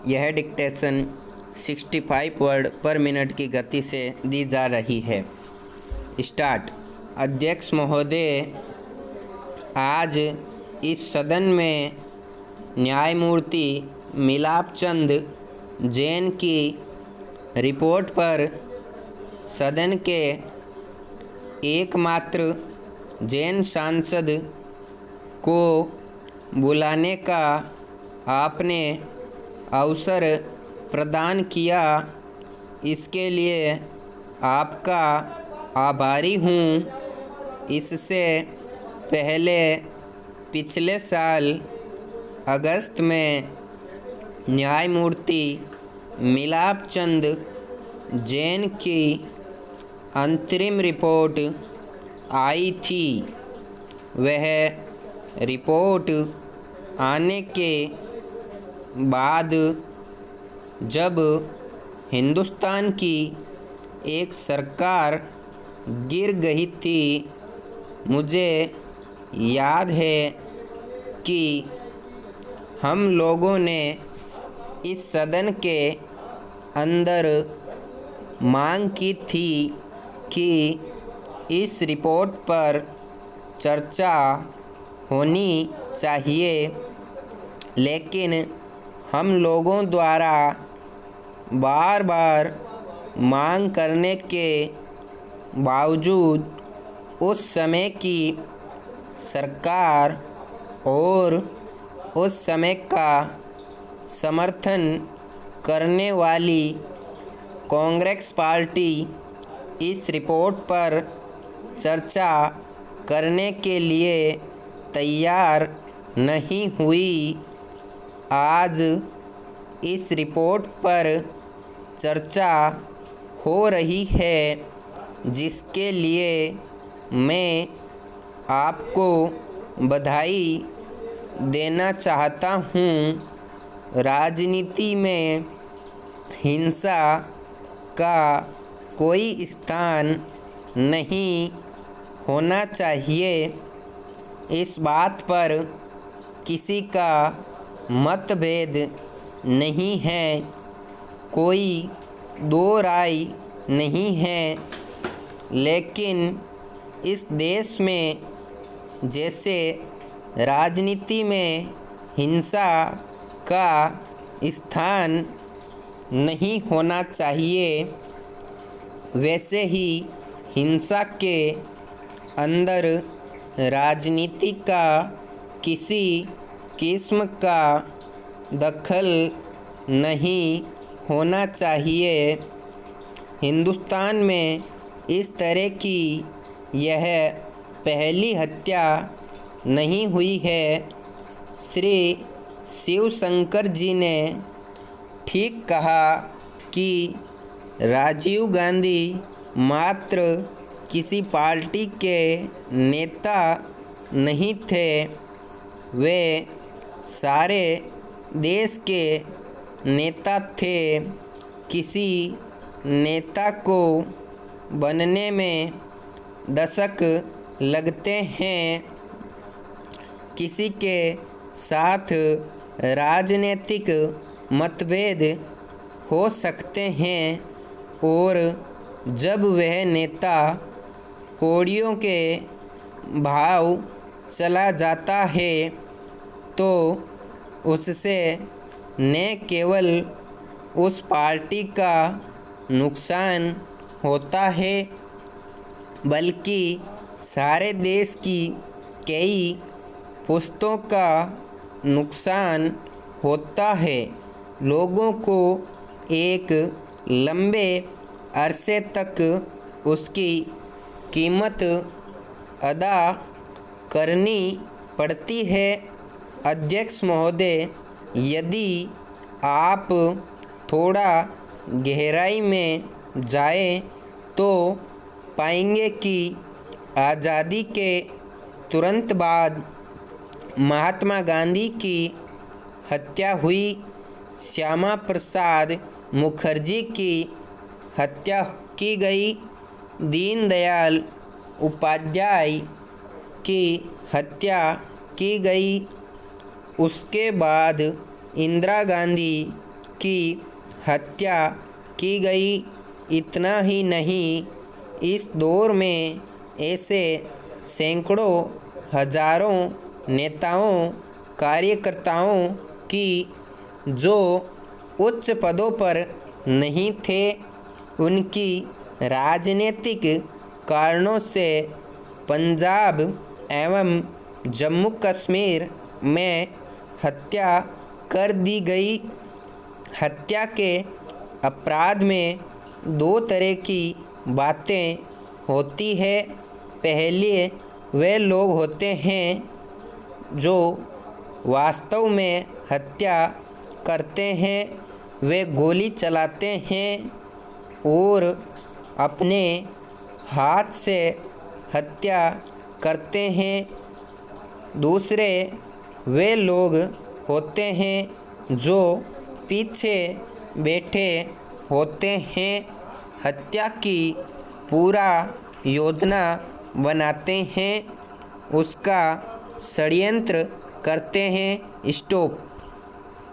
यह dictation 65 word पर minute की गति से दी जा रही है। स्टार्ट। अध्यक्ष महोदय, आज इस सदन में न्यायमूर्ति मिलाप चंद जैन की रिपोर्ट पर सदन के एकमात्र जैन सांसद को बुलाने का आपने अवसर प्रदान किया, इसके लिए आपका आभारी हूँ। इससे पहले पिछले साल अगस्त में न्यायमूर्ति मिलाप चंद जैन की अंतरिम रिपोर्ट आई थी। वह रिपोर्ट आने के बाद जब हिंदुस्तान की एक सरकार गिर गई थी, मुझे याद है कि हम लोगों ने इस सदन के अंदर मांग की थी कि इस रिपोर्ट पर चर्चा होनी चाहिए, लेकिन हम लोगों द्वारा बार बार मांग करने के बावजूद उस समय की सरकार और उस समय का समर्थन करने वाली कांग्रेस पार्टी इस रिपोर्ट पर चर्चा करने के लिए तैयार नहीं हुई। आज इस रिपोर्ट पर चर्चा हो रही है, जिसके लिए मैं आपको बधाई देना चाहता हूँ। राजनीति में हिंसा का कोई स्थान नहीं होना चाहिए। इस बात पर किसी का मतभेद नहीं है, कोई दो राय नहीं है। लेकिन इस देश में जैसे राजनीति में हिंसा का स्थान नहीं होना चाहिए, वैसे ही हिंसा के अंदर राजनीति का किसी किस्म का दखल नहीं होना चाहिए। हिंदुस्तान में इस तरह की यह पहली हत्या नहीं हुई है। श्री शिवशंकर जी ने ठीक कहा कि राजीव गांधी मात्र किसी पार्टी के नेता नहीं थे, वे सारे देश के नेता थे। किसी नेता को बनने में दशक लगते हैं, किसी के साथ राजनीतिक मतभेद हो सकते हैं, और जब वह नेता कौड़ियों के भाव चला जाता है तो उससे न केवल उस पार्टी का नुकसान होता है, बल्कि सारे देश की कई पुश्तों का नुकसान होता है। लोगों को एक लंबे अरसे तक उसकी कीमत अदा करनी पड़ती है। अध्यक्ष महोदय, यदि आप थोड़ा गहराई में जाएं तो पाएंगे कि आज़ादी के तुरंत बाद महात्मा गांधी की हत्या हुई, श्यामा प्रसाद मुखर्जी की हत्या की गई, दीनदयाल उपाध्याय की हत्या की गई। उसके बाद इंदिरा गांधी की हत्या की गई। इतना ही नहीं, इस दौर में ऐसे सैकड़ों हजारों नेताओं कार्यकर्ताओं की जो उच्च पदों पर नहीं थे, उनकी राजनीतिक कारणों से पंजाब एवं जम्मू कश्मीर में हत्या कर दी गई। हत्या के अपराध में दो तरह की बातें होती है। पहले वे लोग होते हैं जो वास्तव में हत्या करते हैं, वे गोली चलाते हैं और अपने हाथ से हत्या करते हैं। दूसरे वे लोग होते हैं जो पीछे बैठे होते हैं, हत्या की पूरा योजना बनाते हैं, उसका षड्यंत्र करते हैं। स्टॉप।